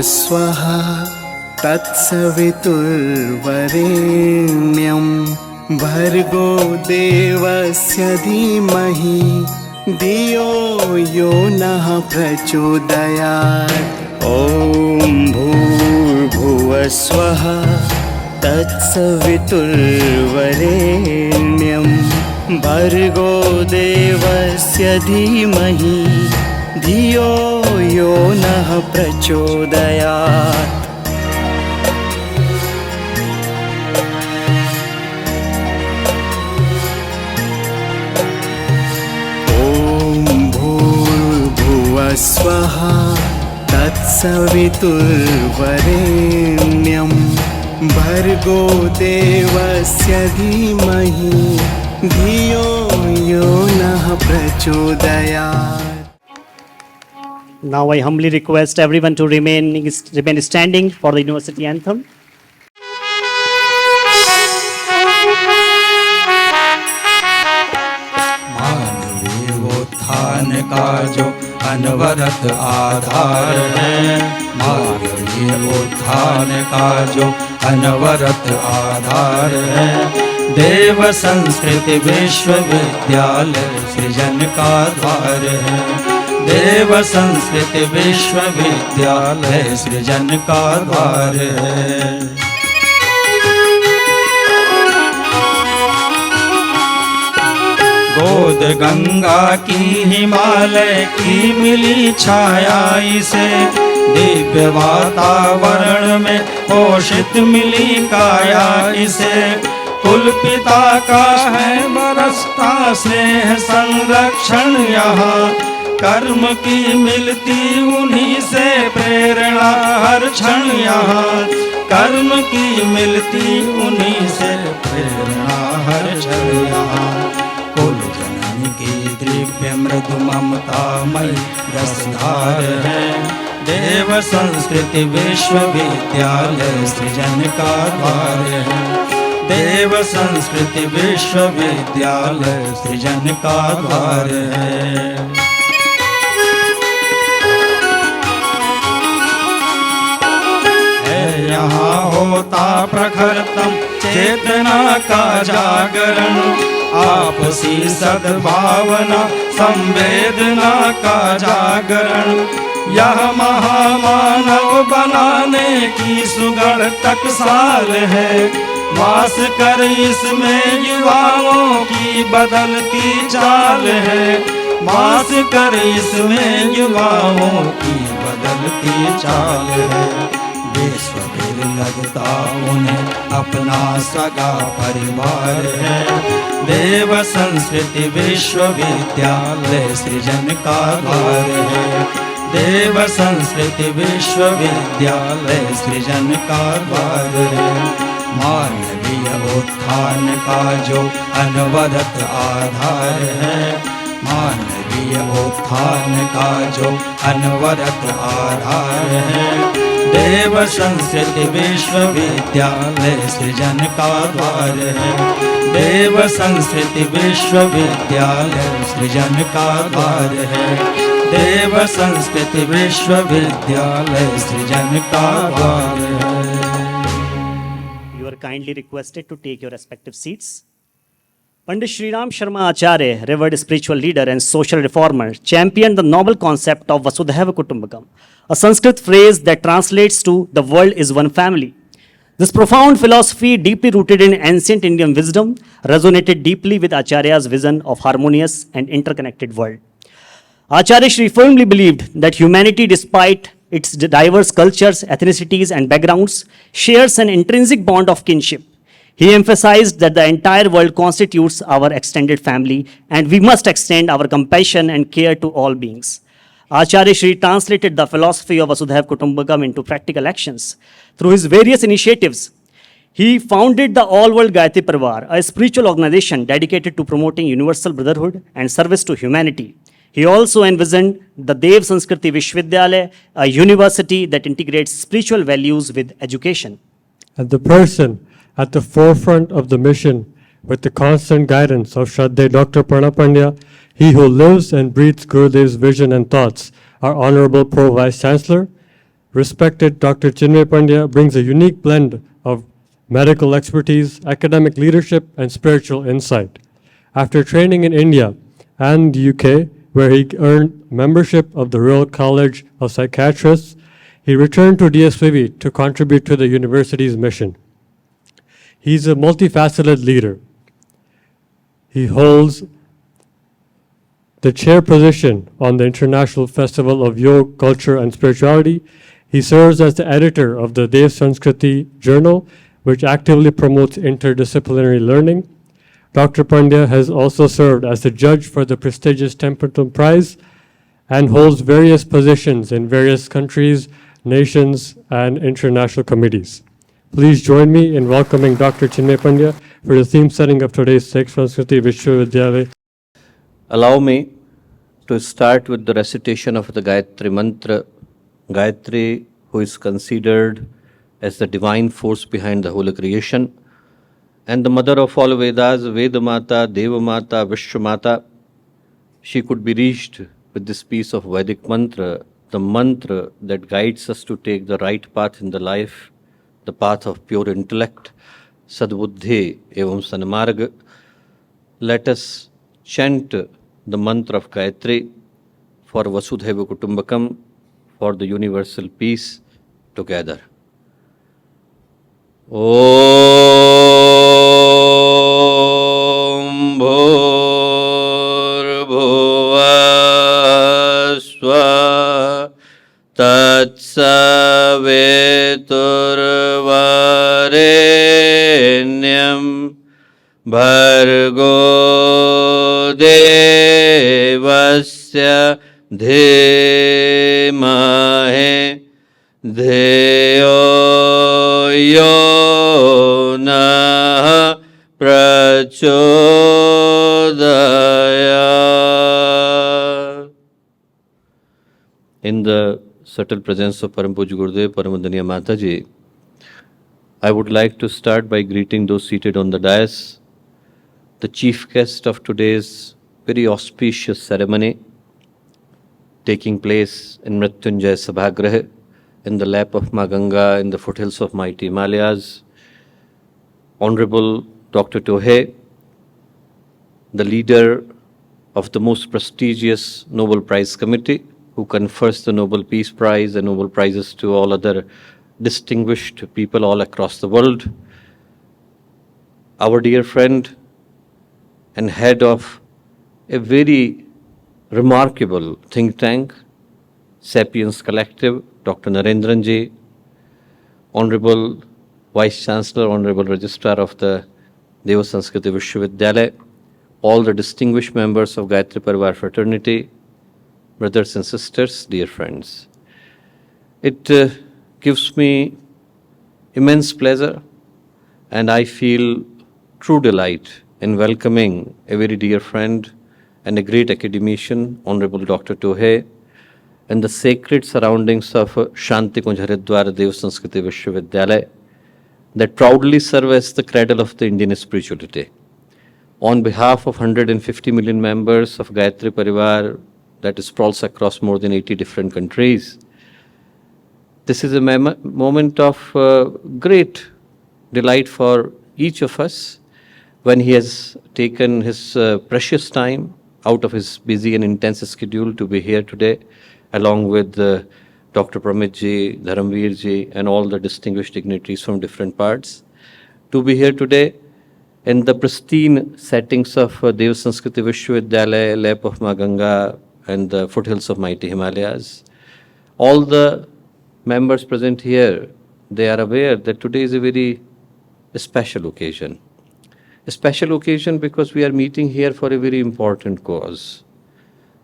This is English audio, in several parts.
भूर्भुवस्वः तत्सवितुर्वरेण्यं भर्गो देवस्य धीमहि धियो यो नः प्रचोदयात्। ॐ भूर्भुवस्वः तत्सवितुर्वरेण्यं भर्गो देवस्य धीमहि धियो यो नः प्रचोदयात्। ॐ भूर्भुवस्वः तत्सवितुर्वरेण्यं भर्गो देवस्य धीमहि धियो यो नः प्रचोदयात्। Now I humbly request everyone to remain standing for the university anthem. मानवीयोत्थान का जो अनवरत आधार है, मानवीय उत्थान का जो अनवरत आधार है, देव संस्कृति विश्वविद्यालय सृजन का द्वार है, देव संस्कृति विश्वविद्यालय सृजन का द्वार है। गोद गंगा की हिमालय की मिली छाया इसे, दिव्य वातावरण में पोषित मिली काया इसे, कुल पिता का है बरसता स्नेह संरक्षण यहाँ, कर्म की मिलती उन्हीं से प्रेरणा हर क्षण यहाँ, कर्म की मिलती उन्हीं से प्रेरणा हर क्षण यहाँ। कुल जननी की दिव्य मृदु ममतामयी रसधार है, देव संस्कृति विश्वविद्यालय सृजन का द्वार है, देव संस्कृति विश्वविद्यालय सृजन का द्वार है। यहाँ होता प्रखरतम चेतना का जागरण, आपसी सद्भावना संवेदना का जागरण, यह महामानव बनाने की सुगढ़ टकसाल है, वास कर इसमें युवाओं की बदलती चाल है, वास कर इसमें युवाओं की बदलती चाल है। विश्व फिर लगता उन्हें अपना सगा परिवार है, देव संस्कृति विश्वविद्यालय सृजन का द्वार है, देव संस्कृति विश्वविद्यालय सृजन का द्वार है। मानवीय उत्थान का जो अनवरत आधार है, मानवीय उत्थान का जो अनवरत आधार है, देव संस्कृति विश्वविद्यालय सृजन का द्वार है, देव संस्कृति विश्वविद्यालय सृजन का द्वार है, देव संस्कृति विश्वविद्यालय सृजन का द्वार है। You are kindly requested to take your respective seats. Pandit Shri Ram Sharma Acharya, revered spiritual leader and social reformer, championed the noble concept of Vasudhaiva Kutumbakam, a Sanskrit phrase that translates to "the world is one family." This profound philosophy, deeply rooted in ancient Indian wisdom, resonated deeply with Acharya's vision of harmonious and interconnected world. Acharya Shri firmly believed that humanity, despite its diverse cultures, ethnicities, and backgrounds, shares an intrinsic bond of kinship. He emphasized that the entire world constitutes our extended family and we must extend our compassion and care to all beings. Acharya Shri translated the philosophy of Vasudhaiva Kutumbakam into practical actions. Through his various initiatives, he founded the World Gayatri Pariwar, a spiritual organization dedicated to promoting universal brotherhood and service to humanity. He also envisioned the Dev Sanskriti Vishwavidyalaya, a university that integrates spiritual values with education. And the person at the forefront of the mission, with the constant guidance of Shraddha Dr. Param Pandya, he who lives and breathes Gurudev's vision and thoughts, our Honorable Pro Vice Chancellor, Respected Dr. Chinmay Pandya brings a unique blend of medical expertise, academic leadership, and spiritual insight. After training in India and the UK, where he earned membership of the Royal College of Psychiatrists, he returned to DSPV to contribute to the university's mission. He's a multifaceted leader. He holds the chair position on the International Festival of Yoga, Culture and Spirituality. He serves as the editor of the Dev Sanskriti Journal, which actively promotes interdisciplinary learning. Dr. Pandya has also served as the judge for the prestigious Templeton Prize and holds various positions in various countries, nations, and international committees. Please join me in welcoming Dr. Chinmay Pandya for the theme setting of today's H.E Sanskrit Vishwavidyalaya. Allow me to start with the recitation of the Gayatri Mantra. Gayatri, who is considered as the divine force behind the whole creation, and the mother of all Vedas, Vedamata, Devamata, Vishwamata, she could be reached with this piece of Vedic mantra, the mantra that guides us to take the right path in the life, the path of pure intellect, Sadbuddhi evam Sanmarg. Let us chant the mantra of Gayatri for Vasudhaiva Kutumbakam, for the universal peace together. Om Bhurbhuva Swa Tatsaveturvarenyam Bhargo Devasya Dhimahe Dheyo yo nah prachodaya. In the subtle presence of Param Pujya Gurudev, Paramadaniya Mataji, I would like to start by greeting those seated on the dais, the chief guest of today's very auspicious ceremony, taking place in Mrityunjay Sabhagraha, in the lap of Ma Ganga, in the foothills of mighty Himalayas, Honorable Dr. Toer, the leader of the most prestigious Nobel Prize Committee, who confers the Nobel Peace Prize and Nobel Prizes to all other distinguished people all across the world, our dear friend and head of a very remarkable think tank, Sapiens Collective, Dr. Narendran Ji, Honorable Vice Chancellor, Honorable Registrar of the Deva Sanskriti Vishwavidyalaya, all the distinguished members of Gayatri Pariwar fraternity, brothers and sisters, dear friends. It gives me immense pleasure and I feel true delight in welcoming a very dear friend and a great academician, Honorable Dr. Toer, in the sacred surroundings of Shantikunj Dev Sanskriti Vishwavidyalaya that proudly serve as the cradle of the Indian spirituality. On behalf of 150 million members of Gayatri Pariwar that sprawls across more than 80 different countries, this is a moment of great delight for each of us when he has taken his precious time out of his busy and intense schedule to be here today, along with Dr. Pramit ji, Dharamveer ji, and all the distinguished dignitaries from different parts, to be here today in the pristine settings of Dev Sanskriti Vishwavidyalaya, lap of Ma Ganga, and the foothills of mighty Himalayas. All the members present here, they are aware that today is a very special occasion. A special occasion because we are meeting here for a very important cause.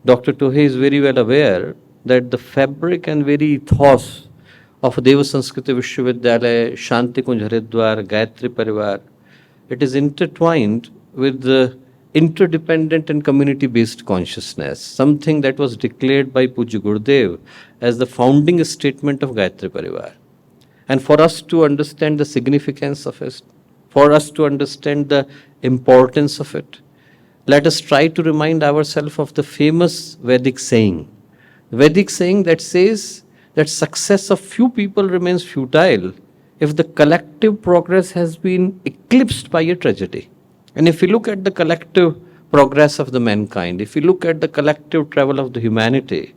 Dr. Toer is very well aware that the fabric and very ethos of Deva Sanskriti Vishwavidyalaya, Shantikunj Gayatri Pariwar, it is intertwined with the interdependent and community-based consciousness, something that was declared by Pujya Gurudev as the founding statement of Gayatri Pariwar. And for us to understand the significance of it, for us to understand the importance of it, let us try to remind ourselves of the famous Vedic saying. The Vedic saying that says that success of few people remains futile if the collective progress has been eclipsed by a tragedy. And if we look at the collective progress of the mankind, if we look at the collective travel of the humanity,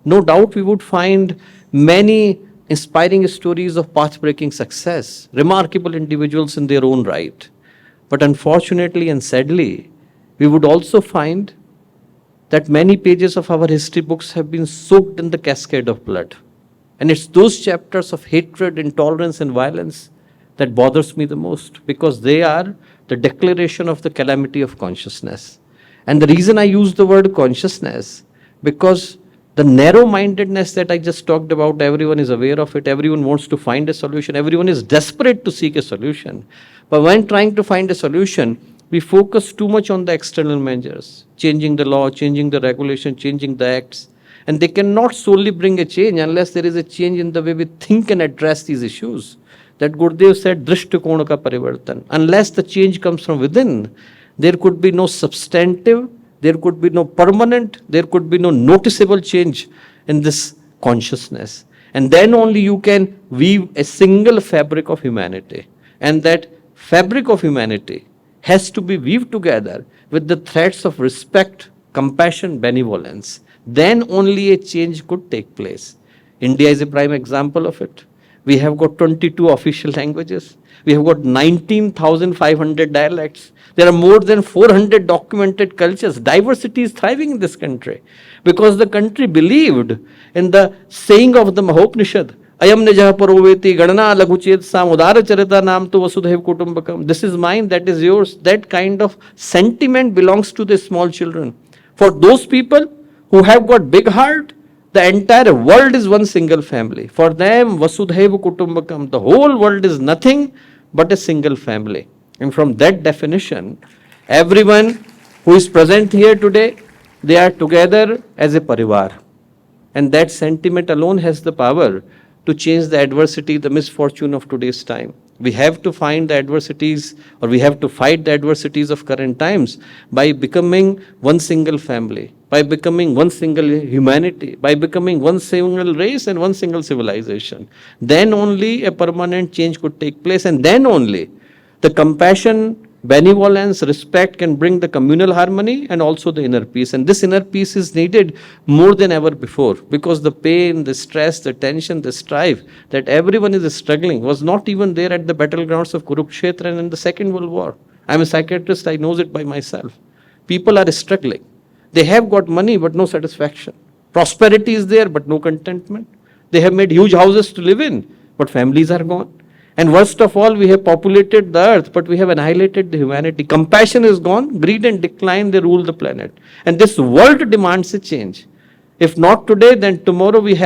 no doubt we would find many inspiring stories of path-breaking success, remarkable individuals in their own right. But unfortunately and sadly, we would also find that many pages of our history books have been soaked in the cascade of blood. And it's those chapters of hatred, intolerance, and violence that bothers me the most, because they are the declaration of the calamity of consciousness. And the reason I use the word consciousness, because the narrow-mindedness that I just talked about, everyone is aware of it, everyone wants to find a solution, everyone is desperate to seek a solution. But when trying to find a solution, we focus too much on the external measures, changing the law, changing the regulation, changing the acts. And they cannot solely bring a change unless there is a change in the way we think and address these issues. That Gurudev said, Drishtikona ka parivartan. Unless the change comes from within, there could be no substantive, there could be no permanent, there could be no noticeable change in this consciousness. And then only you can weave a single fabric of humanity. And that fabric of humanity has to be weaved together with the threads of respect, compassion, benevolence. Then only a change could take place. India is a prime example of it. We have got 22 official languages. We have got 19,500 dialects. There are more than 400 documented cultures. Diversity is thriving in this country because the country believed in the saying of the Mahopanishad, Ayam Nijaha Paroveti Gadana Laghuchet Sam Udara Charita Nam Tu Vasudhaiva Kutumbakam. This is mine, that is yours. That kind of sentiment belongs to the small children. For those people who have got big heart, the entire world is one single family. For them, Vasudhaiva Kutumbakam, the whole world is nothing but a single family. And from that definition, everyone who is present here today, they are together as a parivar. And that sentiment alone has the power to change the adversity, the misfortune of today's time. We have to find the adversities, or we have to fight the adversities of current times by becoming one single family, by becoming one single humanity, by becoming one single race and one single civilization. Then only a permanent change could take place, and then only the compassion, benevolence, respect can bring the communal harmony and also the inner peace. And this inner peace is needed more than ever before, because the pain, the stress, the tension, the strife that everyone is struggling was not even there at the battlegrounds of Kurukshetra and in the Second World War. I'm a psychiatrist, I know it by myself. People are struggling. They have got money but no satisfaction. Prosperity is there but no contentment. They have made huge houses to live in, but families are gone. And worst of all, we have populated the earth, but we have annihilated the humanity. Compassion is gone, greed and decline, they rule the planet. And this world demands a change. If not today, then tomorrow we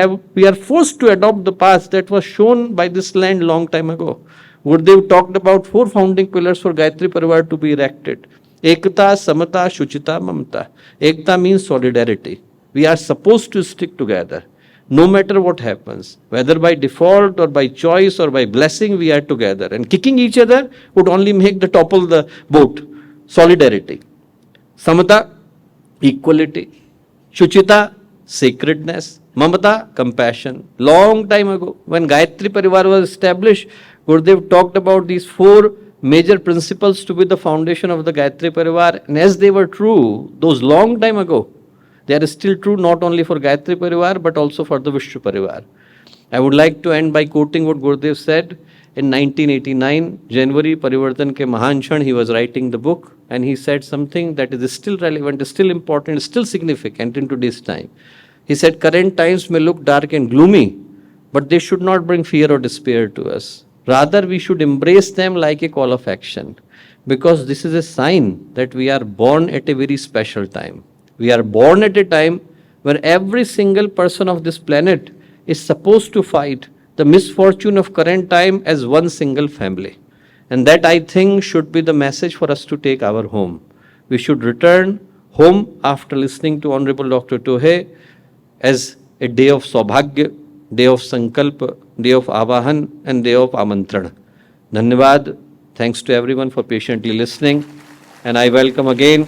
are forced to adopt the path that was shown by this land long time ago. Gurudev talked about 4 founding pillars for Gayatri Pariwar to be erected. Ekta, Samata, Shuchita, Mamata. Ekta means solidarity. We are supposed to stick together. No matter what happens, whether by default or by choice or by blessing, we are together. And kicking each other would only make the topple the boat. Solidarity. Samata, equality. Shuchita, sacredness. Mamata, compassion. Long time ago, when Gayatri Pariwar was established, Gurudev talked about these 4 major principles to be the foundation of the Gayatri Pariwar. And as they were true, those long time ago, they are still true not only for Gayatri Pariwar but also for the Vishnu Pariwar. I would like to end by quoting what Gurudev said in 1989, January, Parivartan ke Mahan Kshan. He was writing the book and he said something that is still relevant, is still important, is still significant in today's time. He said, current times may look dark and gloomy, but they should not bring fear or despair to us. Rather, we should embrace them like a call of action, because this is a sign that we are born at a very special time. We are born at a time where every single person of this planet is supposed to fight the misfortune of current time as one single family. And that, I think, should be the message for us to take our home. We should return home after listening to Honorable Dr. Toer as a day of Saubhagya, day of Sankalp, day of Avahan and day of Amantran. Dhanyavad. Thanks to everyone for patiently listening. And I welcome again,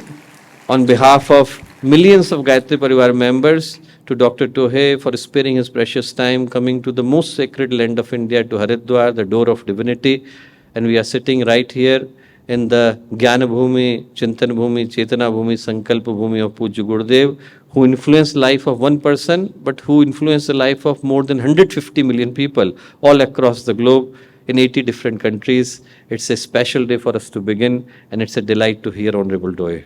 on behalf of millions of Gayatri Pariwar members, to Dr. Toer for sparing his precious time, coming to the most sacred land of India, to Haridwar, the door of divinity. And we are sitting right here in the Jnana Bhumi, Chintan Bhumi, Chetana Bhumi, Sankalpa Bhumi of Pujya Gurudev, who influenced the life of one person, but who influenced the life of more than 150 million people all across the globe in 80 different countries. It's a special day for us to begin, and it's a delight to hear Honorable Toer.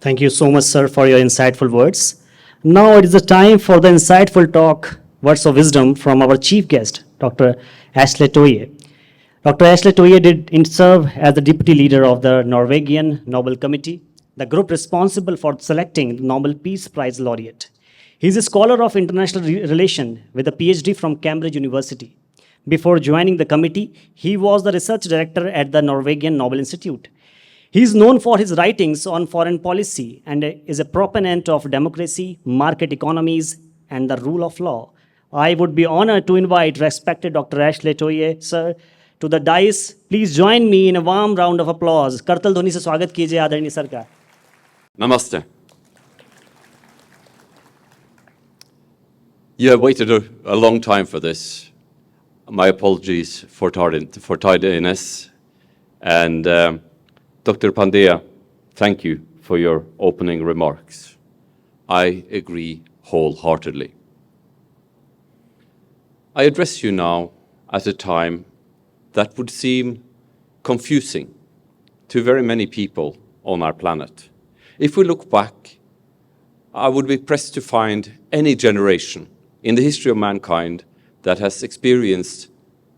Thank you so much, sir, for your insightful words. Now it is the time for the insightful talk, words of wisdom from our chief guest, Dr. Asle Toje. Dr. Asle Toje did serve as the deputy leader of the Norwegian Nobel Committee, the group responsible for selecting the Nobel Peace Prize laureate. He is a scholar of international relation with a PhD from Cambridge University. Before joining the committee, he was the research director at the Norwegian Nobel Institute. He is known for his writings on foreign policy and is a proponent of democracy, market economies, and the rule of law. I would be honored to invite respected Dr. Asle Toje, sir, to the dais. Please join me in a warm round of applause. करतल ध्वनि से स्वागत कीजिए आदरणीय sir का. Namaste. You have waited a long time for this. My apologies for tardiness. And Dr. Pandya, thank you for your opening remarks. I agree wholeheartedly. I address you now at a time that would seem confusing to very many people on our planet. If we look back, I would be pressed to find any generation in the history of mankind that has experienced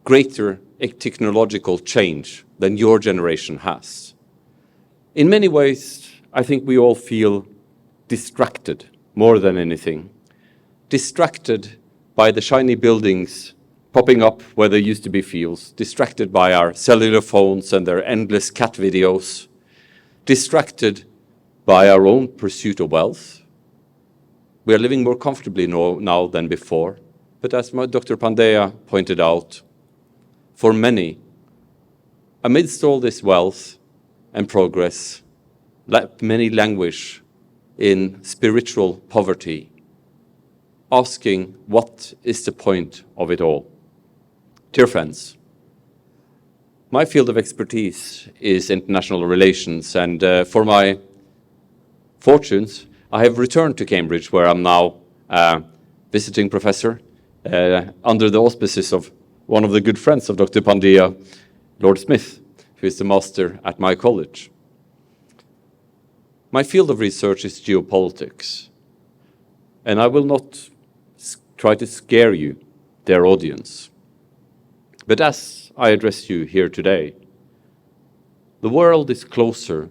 greater technological change than your generation has. In many ways, I think we all feel distracted more than anything. Distracted by the shiny buildings popping up where there used to be fields, distracted by our cellular phones and their endless cat videos, distracted by our own pursuit of wealth. We are living more comfortably now than before, but as Dr. Pandya pointed out, for many, amidst all this wealth and progress, many languish in spiritual poverty, asking what is the point of it all. Dear friends, my field of expertise is international relations, and for my fortunes, I have returned to Cambridge, where I'm now a visiting professor under the auspices of one of the good friends of Dr. Pandya, Lord Smith, who is the master at my college. My field of research is geopolitics, and I will not try to scare you, dear audience. But as I address you here today, the world is closer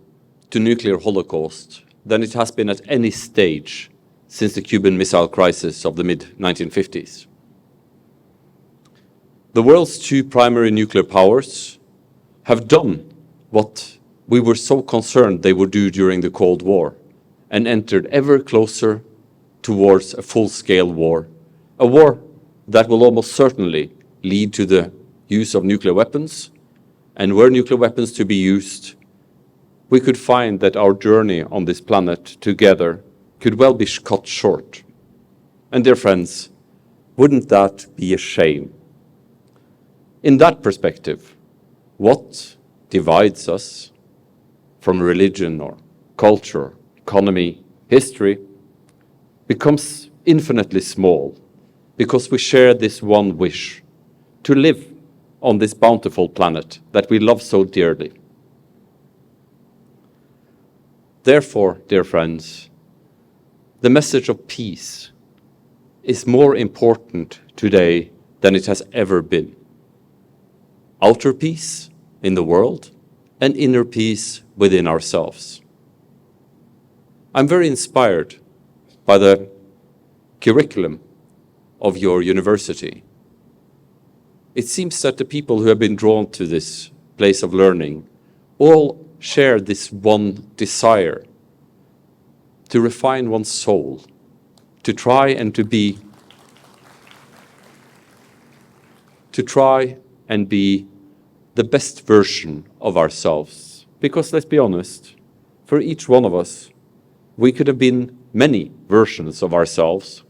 to nuclear holocaust than it has been at any stage since the Cuban Missile Crisis of the mid-1950s. The world's two primary nuclear powers have done what we were so concerned they would do during the Cold War, and entered ever closer towards a full-scale war, a war that will almost certainly lead to the use of nuclear weapons, and were nuclear weapons to be used, we could find that our journey on this planet together could well be cut short. And dear friends, wouldn't that be a shame? In that perspective, what divides us from religion or culture, economy, history, becomes infinitely small because we share this one wish to live on this bountiful planet that we love so dearly. Therefore, dear friends, the message of peace is more important today than it has ever been. Outer peace in the world and inner peace within ourselves. I'm very inspired by the curriculum of your university. It seems that the people who have been drawn to this place of learning all share this one desire to refine one's soul, to try and be the best version of ourselves. Because let's be honest, for each one of us, we could have been many versions of ourselves,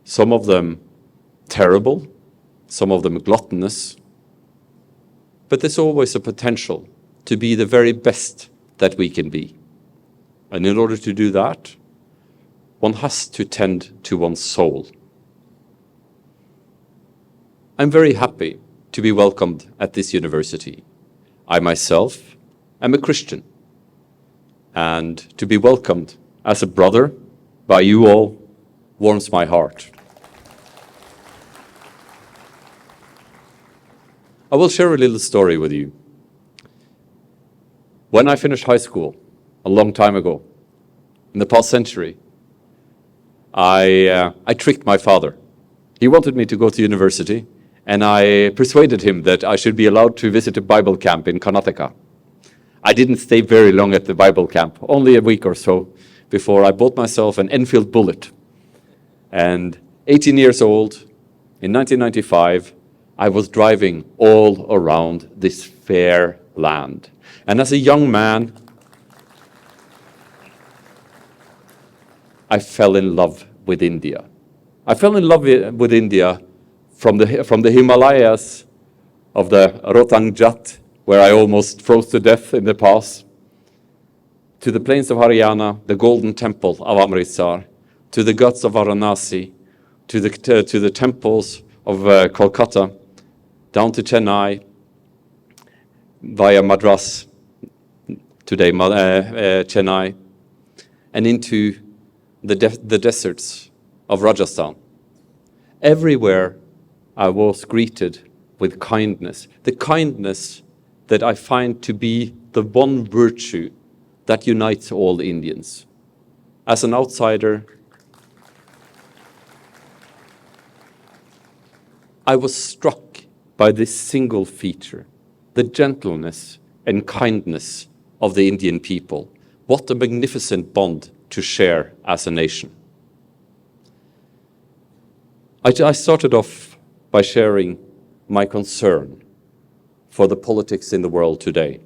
some of them terrible, some of them gluttonous, but there's always a potential to be the very best that we can be. And in order to do that, one has to tend to one's soul. I'm very happy to be welcomed at this university. I myself am a Christian, and to be welcomed as a brother by you all warms my heart. I will share a little story with you. When I finished high school, a long time ago, in the past century, I tricked my father. He wanted me to go to university, and I persuaded him that I should be allowed to visit a Bible camp in Karnataka. I didn't stay very long at the Bible camp, only a week or so, before I bought myself an Enfield Bullet. And 18 years old, in 1995, I was driving all around this fair land. And as a young man, I fell in love with India. I fell in love with India from the Himalayas of the Rohtang Jat, where I almost froze to death in the pass, to the plains of Haryana, the Golden Temple of Amritsar, to the Ghats of Varanasi, to the temples of Kolkata, down to Chennai, via Madras, today Chennai, and into the deserts of Rajasthan. Everywhere I was greeted with kindness, the kindness that I find to be the one virtue that unites all Indians. As an outsider, I was struck by this single feature, the gentleness and kindness of the Indian people. What a magnificent bond to share as a nation. I started off by sharing my concern for the politics in the world today.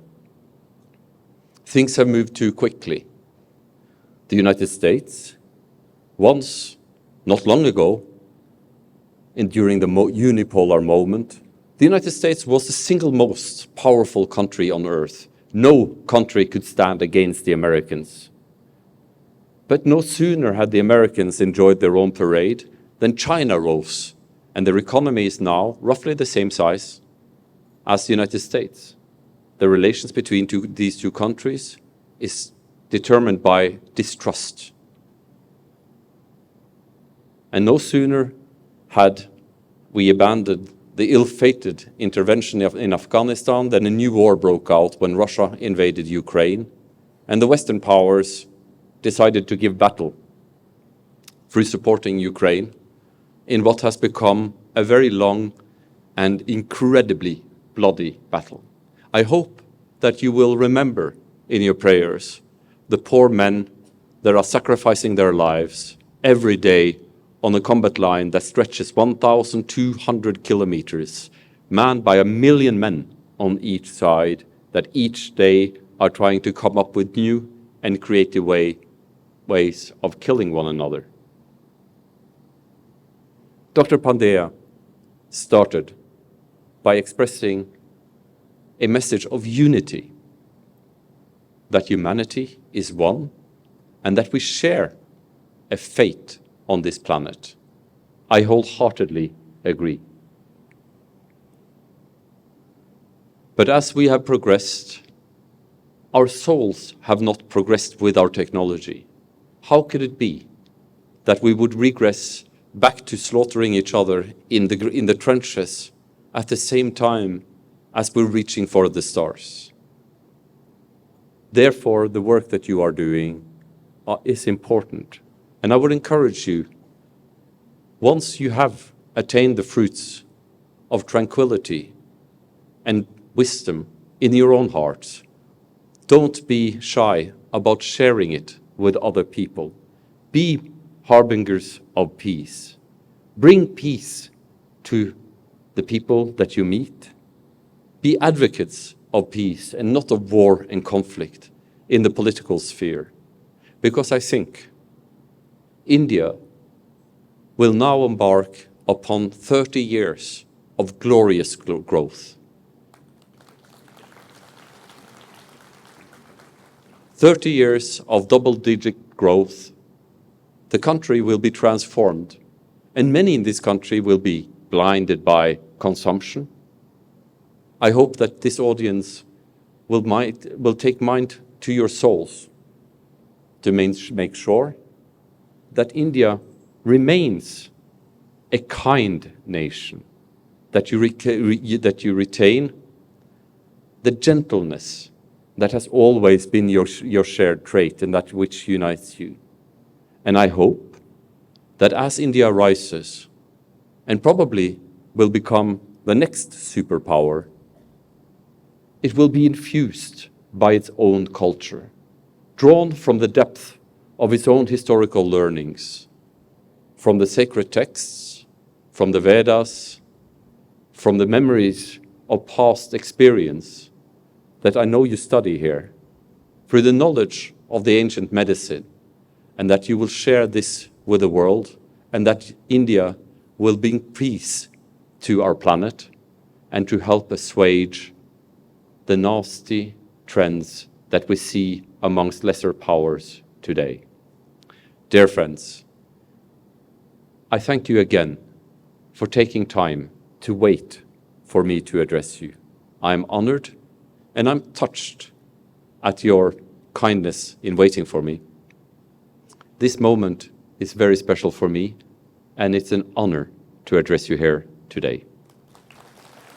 Things have moved too quickly. The United States, once, not long ago, during the unipolar moment, the United States was the single most powerful country on earth. No country could stand against the Americans. But no sooner had the Americans enjoyed their own parade than China rose, and their economy is now roughly the same size as the United States. The relations between these two countries is determined by distrust. And no sooner had we abandoned the ill-fated intervention in Afghanistan than a new war broke out when Russia invaded Ukraine, and the Western powers decided to give battle through supporting Ukraine in what has become a very long and incredibly bloody battle. I hope that you will remember in your prayers the poor men that are sacrificing their lives every day on a combat line that stretches 1,200 kilometers, manned by 1 million men on each side that each day are trying to come up with new and creative ways of killing one another. Dr. Pandya started by expressing a message of unity, that humanity is one and that we share a fate on this planet. I wholeheartedly agree. But as we have progressed, our souls have not progressed with our technology. How could it be that we would regress back to slaughtering each other in the trenches at the same time as we're reaching for the stars? Therefore, the work that you are doing is important. And I would encourage you, once you have attained the fruits of tranquility and wisdom in your own hearts, don't be shy about sharing it with other people. Be harbingers of peace. Bring peace to the people that you meet. Be advocates of peace and not of war and conflict in the political sphere. because I think India will now embark upon 30 years of glorious growth. 30 years of double-digit growth. The country will be transformed, and many in this country will be blinded by consumption. I hope that this audience will take mind to your souls to make sure that India remains a kind nation, that you retain the gentleness that has always been your shared trait and that which unites you. And I hope that as India rises and probably will become the next superpower, it will be infused by its own culture, drawn from the depth of its own historical learnings, from the sacred texts, from the Vedas, from the memories of past experience that I know you study here, through the knowledge of the ancient medicine, and that you will share this with the world, and that India will bring peace to our planet and to help assuage the nasty trends that we see amongst lesser powers today. Dear friends, I thank you again for taking time to wait for me to address you. I'm honored and I'm touched at your kindness in waiting for me. This moment is very special for me, and it's an honor to address you here today.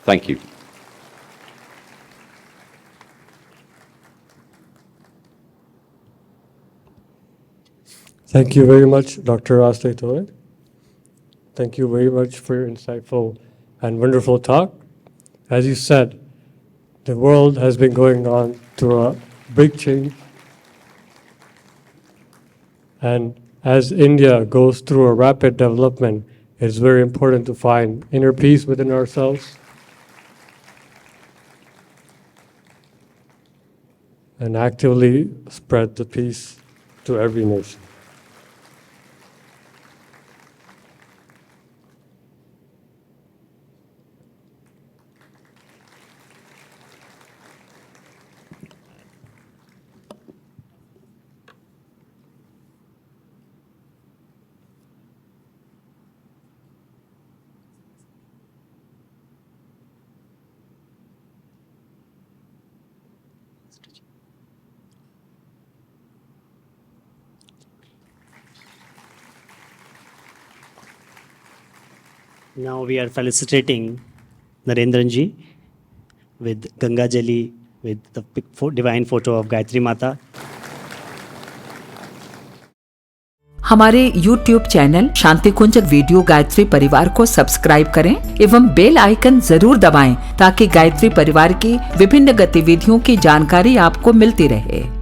Thank you. Thank you very much, Dr. Asle Toje. Thank you very much for your insightful and wonderful talk. As you said, the world has been going on through a big change. And as India goes through a rapid development, it's very important to find inner peace within ourselves and actively spread the peace to every nation. Now we are felicitating Narendranji with Ganga Jali, with the divine photo of Gayatri Mata. हमारे YouTube channel Shantikunj video Gayatri परिवार को subscribe करें एवं bell icon जरूर दबाएं ताकि गायत्री परिवार की विभिन्न गतिविधियों की जानकारी आपको मिलती रहे।